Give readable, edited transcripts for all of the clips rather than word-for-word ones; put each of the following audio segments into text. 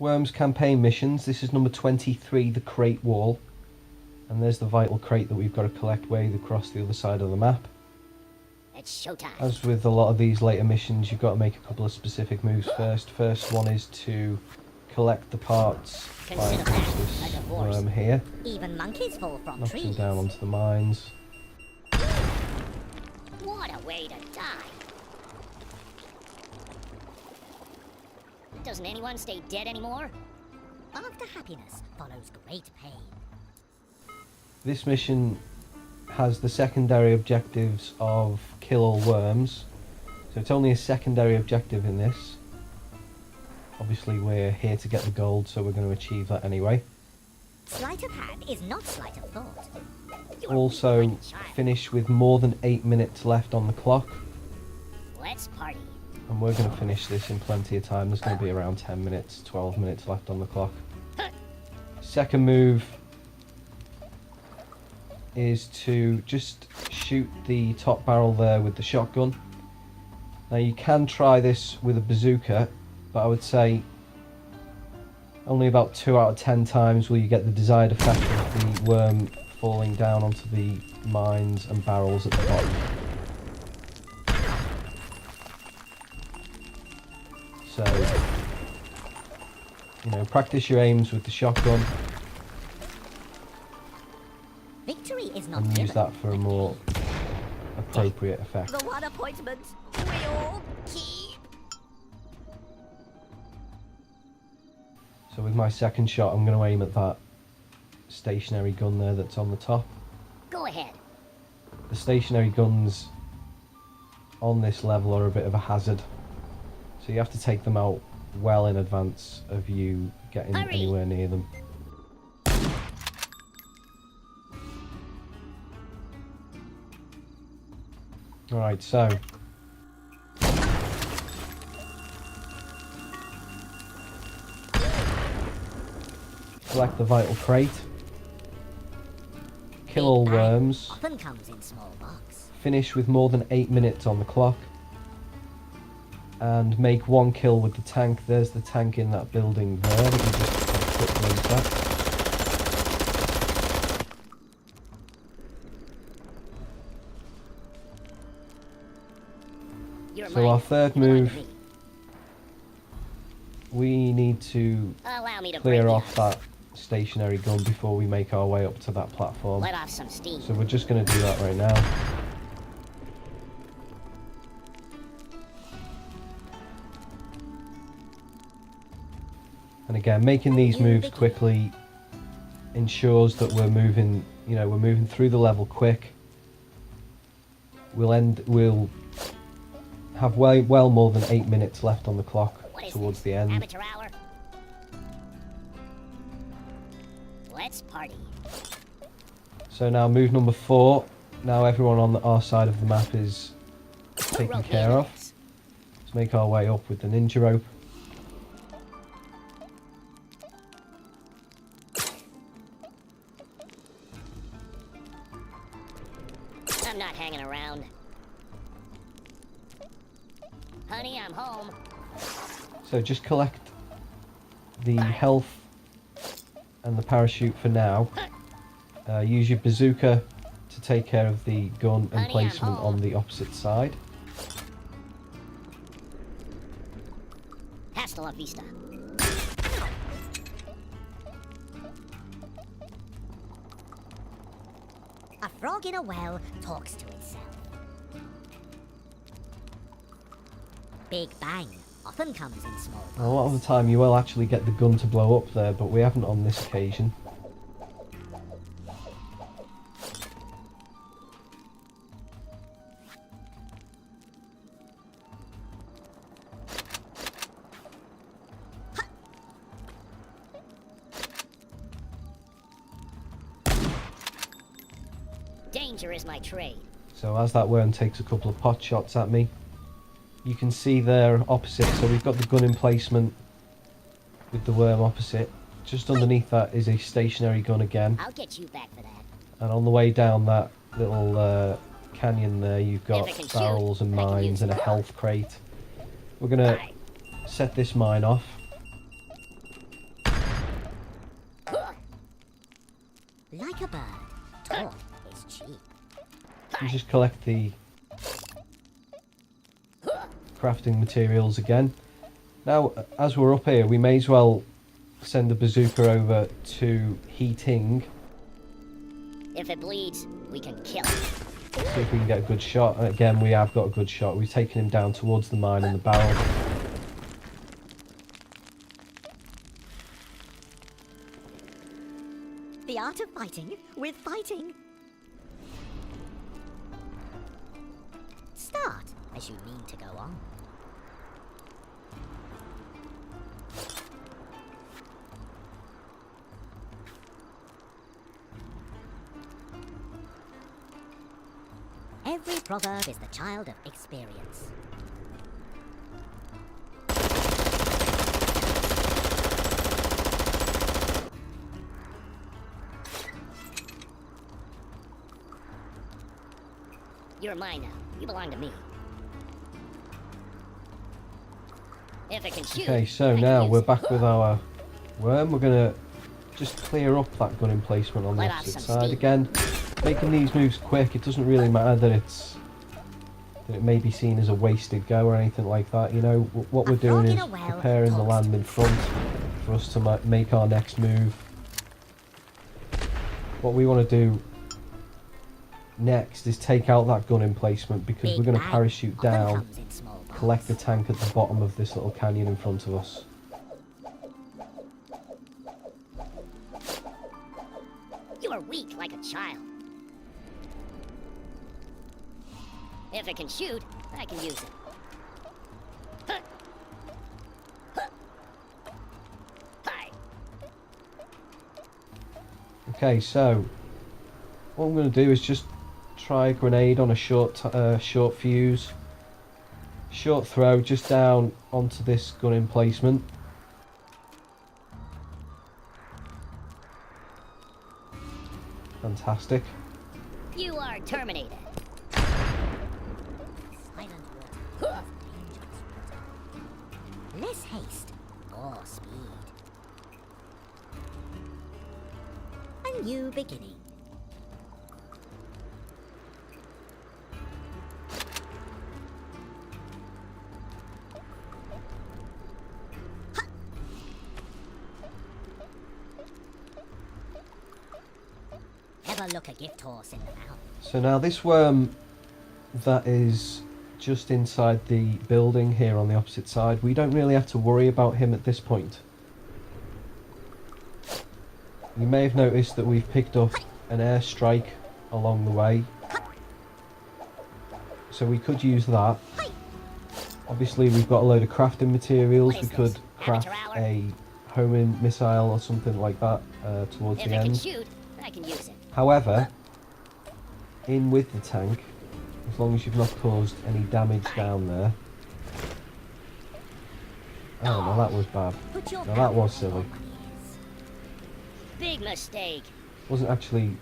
Worms campaign missions. This is number 23, the crate wall. And there's the vital crate that we've got to collect way across the other side of the map. It's showtime. As with a lot of these later missions, you've got to make a couple of specific moves first. First one is to collect the parts by this worm here. Even monkeys fall from Knock trees. them down onto the mines. What a way to die. Doesn't anyone stay dead anymore? After happiness follows great pain. This mission has the secondary objectives of kill all worms. So it's only a secondary objective in this. Obviously we're here to get the gold, so we're going to achieve that anyway. Sleight of hand is not sleight of thought. Also finish with more than 8 minutes left on the clock. Let's party. And we're going to finish this in plenty of time. There's going to be around 10 minutes, 12 minutes left on the clock. Second move is to just shoot the top barrel there with the shotgun. Now you can try this with a bazooka, but I would say only about 2 out of 10 times will you get the desired effect of the worm falling down onto the mines and barrels at the bottom. So, you know, practice your aims with the shotgun Victory is not and use given. that for a more appropriate effect. The one appointment we all keep. So with my second shot, I'm going to aim at that stationary gun there that's on the top. Go ahead. The stationary guns on this level are a bit of a hazard, so you have to take them out well in advance of you getting anywhere near them. Alright, so collect the vital crate, kill all worms, Often comes in small box. finish with more than 8 minutes on the clock, and make 1 kill with the tank. There's the tank in that building there. We can just quick glimpse that. So our third move, we need to Allow me to clear break off the ice. that stationary gun before we make our way up to that platform. Let off some steam. So we're just going to do that right now. And again, making these moves quickly ensures that we're moving, you know, we're moving through the level quick. We'll have well more than 8 minutes left on the clock towards the end. Amateur hour. Let's party. So now move number 4. Now everyone on our side of the map is taken care of. Let's make our way up with the ninja rope. I'm not hanging around. Honey, I'm home. So just collect the health and the parachute for now. Use your bazooka to take care of the gun emplacement on the opposite side. Hasta la vista. A frog in a well talks to itself. Big bang often comes in small A lot of the time you will actually get the gun to blow up there, but we haven't on this occasion. Danger is my trade. So as that worm takes a couple of pot shots at me, you can see there opposite, so we've got the gun emplacement with the worm opposite. Just underneath that is a stationary gun again. I'll get you back for that. And on the way down that little canyon there, you've got barrels and mines and a health crate. We're going to set this mine off. Like a bird, talk is cheap. You just collect the crafting materials again. Now, as we're up here, we may as well send the bazooka over to heating. If it bleeds, we can kill it. See if we can get a good shot. And again, we have got a good shot. We've taken him down towards the mine and the barrel. The art of fighting with fighting. Start as you mean to go on. Every proverb is the child of experience. You're mine now. You belong to me. If it can shoot. Okay, so I can now use we're it. back with our worm. We're going to just clear up that gun emplacement on the Let off opposite some side. steam. Again, making these moves quick, it doesn't really matter that it may be seen as a wasted go or anything like that. You know, what we're A doing frog in is a well preparing the talks land to in front for us to make our next move. What we want to do next is take out that gun emplacement because Big we're going to bag parachute often down, comes in small collect the parts. tank at the bottom of this little canyon in front of us. You are weak like a child. If it can shoot, I can use it. Huh. Huh. Hi. Okay, so what I'm going to do is just try a grenade on a short fuse, short throw, just down onto this gun emplacement. Fantastic. You are terminated. Silent water. Dangerous water. Less haste, more speed. A new beginning. Ever look a gift horse in the mouth? So now this worm that is just inside the building here on the opposite side, we don't really have to worry about him at this point. You may have noticed that we've picked up an airstrike along the way, so we could use that. Obviously we've got a load of crafting materials. What We is could this, craft amateur hour? a homing missile or something like that towards If the it can end. shoot, I can use it. However, in with the tank, as long as you've not caused any damage down there. Oh, no, that was bad. Put your Now that was mouth silly. on my ears. Big mistake. Wasn't actually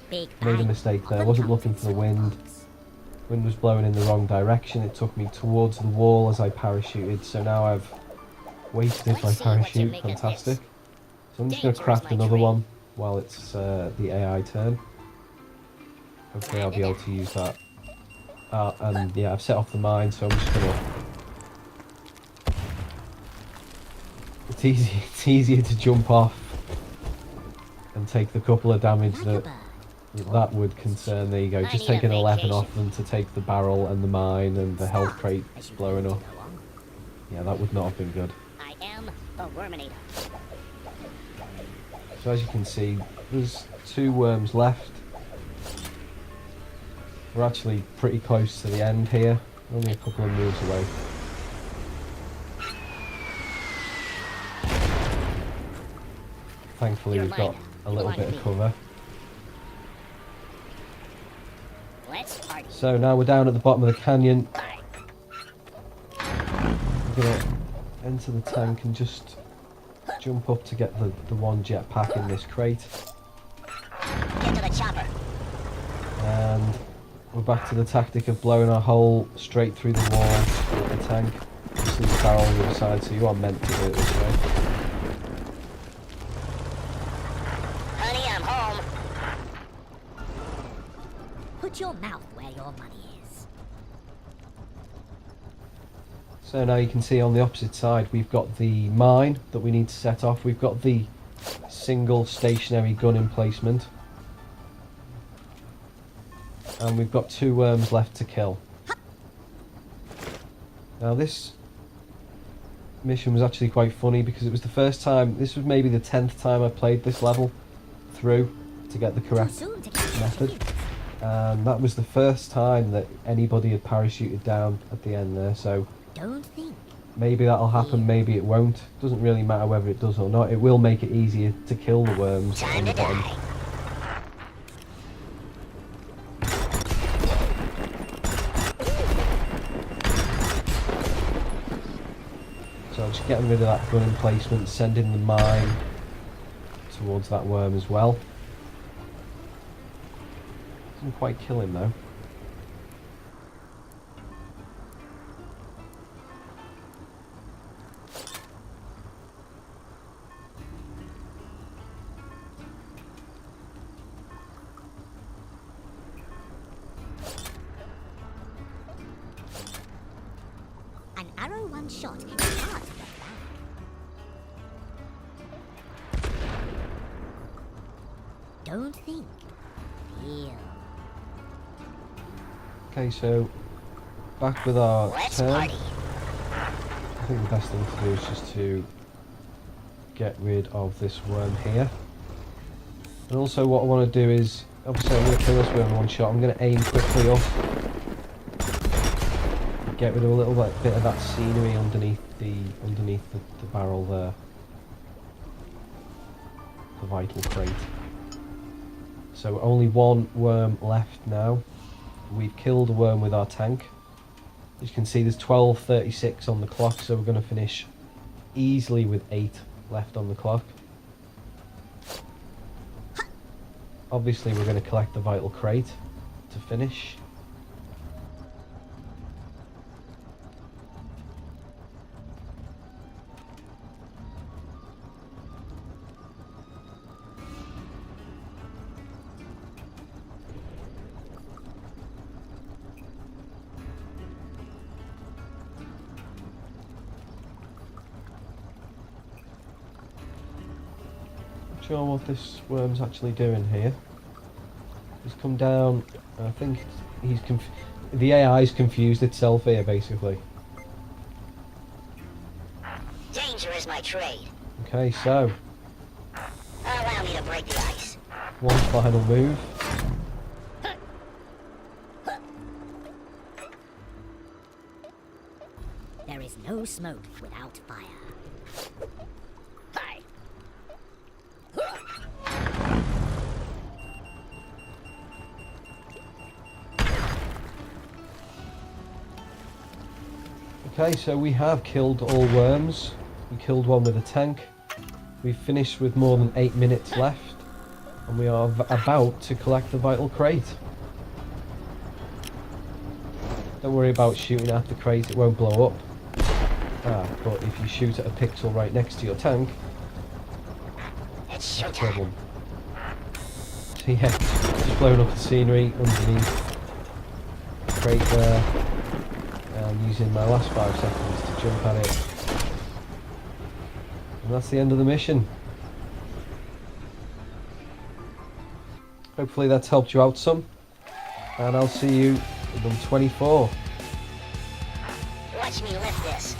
Big made a bang mistake there. often Wasn't comes looking in for the small wind. parts. Wind was blowing in the wrong direction. It took me towards the wall as I parachuted. So now I've wasted Let's my see what you parachute. make of this. Fantastic. So I'm just going to Danger is craft my another trade. one while it's the AI turn. Hopefully I'll be able to use that. And yeah, I've set off the mine, so I'm just gonna. It's easy. It's easier to jump off and take the couple of damage Like a that bird. would concern. There you go. I Just need take a an 11 vacation. off them to take the barrel and the mine and the health Start crate as you blowing mean to up. go on. Yeah, that would not have been good. I am the Worminator. So as you can see, there's 2 worms left. We're actually pretty close to the end here, only a couple of moves away. Thankfully You're we've got mine a now. You little belong bit to of me. cover. Let's party. So now we're down at the bottom of the canyon. Bye. We're going to enter the tank and just jump up to get the one jetpack in this crate. Get to the chopper. And we're back to the tactic of blowing our hole straight through the walls of the tank. Obviously the barrel on the other side, so you are meant to do it this way. Honey, I'm home. Put your mouth where your money is. So now you can see on the opposite side we've got the mine that we need to set off. We've got the single stationary gun emplacement. And we've got 2 worms left to kill. Now this mission was actually quite funny because it was the first time, this was maybe the 10th time I played this level through to get the correct method. And that was the first time that anybody had parachuted down at the end there, so Don't think. maybe that'll happen, maybe it won't. Doesn't really matter whether it does or not. It will make it easier to kill the worms on the bottom. So I'm just getting rid of that gun emplacement, sending the mine towards that worm as well. Doesn't quite kill him though. An arrow one shot is hard to get back. Don't think. Feel. Okay, so back with our Let's turn. party. I think the best thing to do is just to get rid of this worm here. And also what I want to do is, obviously I'm going to kill this worm in one shot. I'm going to aim quickly up. Get rid of a little bit of that scenery underneath the barrel there. The vital crate. So only 1 worm left now. We've killed a worm with our tank. As you can see there's 12:36 on the clock, so we're going to finish easily with 8 left on the clock. Obviously we're going to collect the vital crate to finish. Not sure what this worm's actually doing here. He's come down. I think he's the AI's confused itself here, basically. Danger is my trade. Okay, so Allow me to break the ice. one final move. There is no smoke without fire. Hi. Okay, so we have killed all worms. We killed one with a tank. We've finished with more than 8 minutes left. And we are about to collect the vital crate. Don't worry about shooting at the crate, it won't blow up. But if you shoot at a pixel right next to your tank, It's that's a showtime. problem. So yeah, just blowing up the scenery underneath the crate there. And using my last 5 seconds to jump at it. And that's the end of the mission. Hopefully that's helped you out some. And I'll see you in number 24. Watch me lift this.